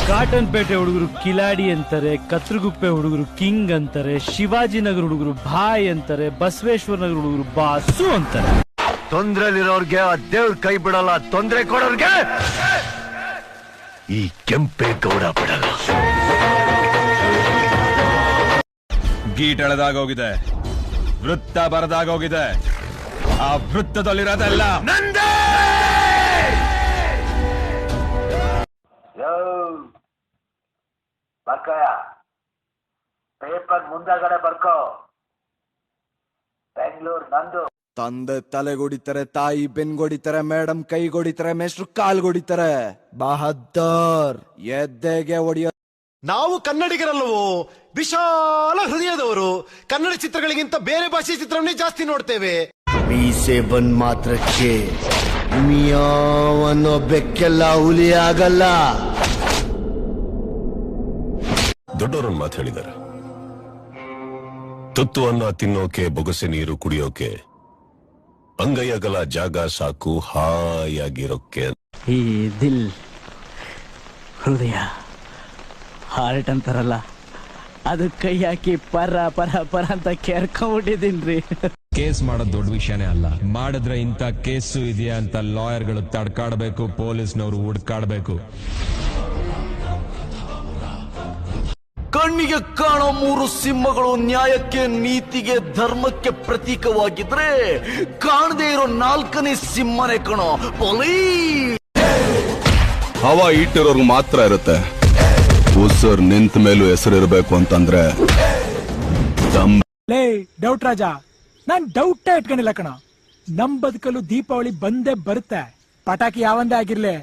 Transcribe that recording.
Cotton ಪೇಟೆ ಹುಡುಗರು ಕಿಲಾಡಿ ಅಂತಾರೆ, ಕತ್ರಗುಪ್ಪೆ ಹುಡುಗರು ಕಿಂಗ್ ಅಂತಾರೆ, ಶಿವಾಜಿನಗರ ಹುಡುಗರು ಭಾಯ್ ಅಂತಾರೆ, ಬಸವೇಶ್ವರ ನಗರ ಹುಡುಗರು ಬಾಸು ಅಂತಾರೆ. ತೊಂದ್ರೆಲಿರೋರ್ಗೆ ಆ ದೇವ್ರ ಕೈ ಬಿಡಲ್ಲ, ತೊಂದ್ರೆ ಕೊಡೋರ್ಗೆ ಈ ಕೆಂಪೇಗೌಡ ಬಿಡಲ್ಲ. ಗೀಟ್ ಎಳೆದಾಗೋಗಿದೆ, ವೃತ್ತ ಬರದಾಗೋಗಿದೆ. ಆ ವೃತ್ತದಲ್ಲಿರೋದೆಲ್ಲ ನಂದೇ. ಬರ್ಕಯ ಪೇಪರ್ ಮುಂದಗಡೆ ಬರ್ಕೋ. ಬೆಂಗಳೂರು ನಂದು. ತಂದೆ ತಲೆಗೊಡಿತಾರೆ, ತಾಯಿ ಬೆನ್ಗೊಡಿತಾರೆ, ಮೇಡಮ್ ಕೈಗೊಡಿತಾರೆ, ಮೇಷ್ಟ್ರು ಕಾಲ್ಗೊಡಿತಾರೆ. ಬಹದ್ದೂರ್ ಎದ್ದೆಗೆ ಹೊಡಿಯೋ. ನಾವು ಕನ್ನಡಿಗರಲ್ಲವೋ, ವಿಶಾಲ ಹೃದಯದವರು. ಕನ್ನಡ ಚಿತ್ರಗಳಿಗಿಂತ ಬೇರೆ ಭಾಷೆ ಚಿತ್ರವನ್ನೇ ಜಾಸ್ತಿ ನೋಡ್ತೇವೆ. ಮೀಸೆ ಬಂದ್ ಮಾತ್ರಕ್ಕೆ ಮಿಯಾವನ್ನೋ ಬೆಕ್ಕೆಲ್ಲ ಹುಲಿ ಆಗಲ್ಲ. ದೊಡ್ಡವರನ್ನ ಮಾತು ಹೇಳಿದ್ದಾರೆ, ತುತ್ತು ಅನ್ನ ತಿನ್ನೋಕೆ, ಬೊಗಸೆ ನೀರು ಕುಡಿಯೋಕೆ, ಅಂಗೈ ಅಗಲ ಜಾಗ ಸಾಕು ಹಾಯಾಗಿರೋಕೆ. ಈ ದಿಲ್, ಹೃದಯ, ಹಾರ್ಟ್ ಅಂತಾರಲ್ಲ, ಅದು ಕೈ ಹಾಕಿ ಪರ ಪರ ಪರ ಅಂತ ಕೆರ್ಕೊಂಡ್ಬಿಟ್ಟಿದ್ದೀನ್ರಿ. ಕೇಸ್ ಮಾಡೋದು ದೊಡ್ಡ ವಿಷಯನೇ ಅಲ್ಲ. ಮಾಡಿದ್ರೆ ಇಂಥ ಕೇಸು ಇದೆಯಾ ಅಂತ ಲಾಯರ್ಗಳು ತಡ್ಕಾಡ್ಬೇಕು, ಪೊಲೀಸ್ನವರು ಹುಡ್ಕಾಡ್ಬೇಕು. ಕಣ್ಣಿಗೆ ಕಾಣೋ 3 ಸಿಂಹಗಳು ನ್ಯಾಯಕ್ಕೆ, ನೀತಿಗೆ, ಧರ್ಮಕ್ಕೆ ಪ್ರತೀಕವಾಗಿದ್ರೆ, ಕಾಣದೇ ಇರೋ 4ನೇ ಸಿಂಹನೇ ಕಣೋ ಪೊಲೀಸ್. ಹವಾ ಇಟ್ಟಿರೋರ್ಗು ಮಾತ್ರ ಇರುತ್ತೆ. ಉಸಿರು ನಿಂತ ಮೇಲೂ ಹೆಸರಿರ್ಬೇಕು ಅಂತಂದ್ರೆ ಡೌಟ್ ರಾಜ, ನಾನ್ ಡೌಟೇ ಇಟ್ಕೊಂಡಿಲ್ಲ ಕಣ. ನಮ್ ಬದುಕಲು ದೀಪಾವಳಿ ಬಂದೇ ಬರುತ್ತೆ. ಪಟಾಕಿ ಯಾವಂದೇ ಆಗಿರ್ಲಿ,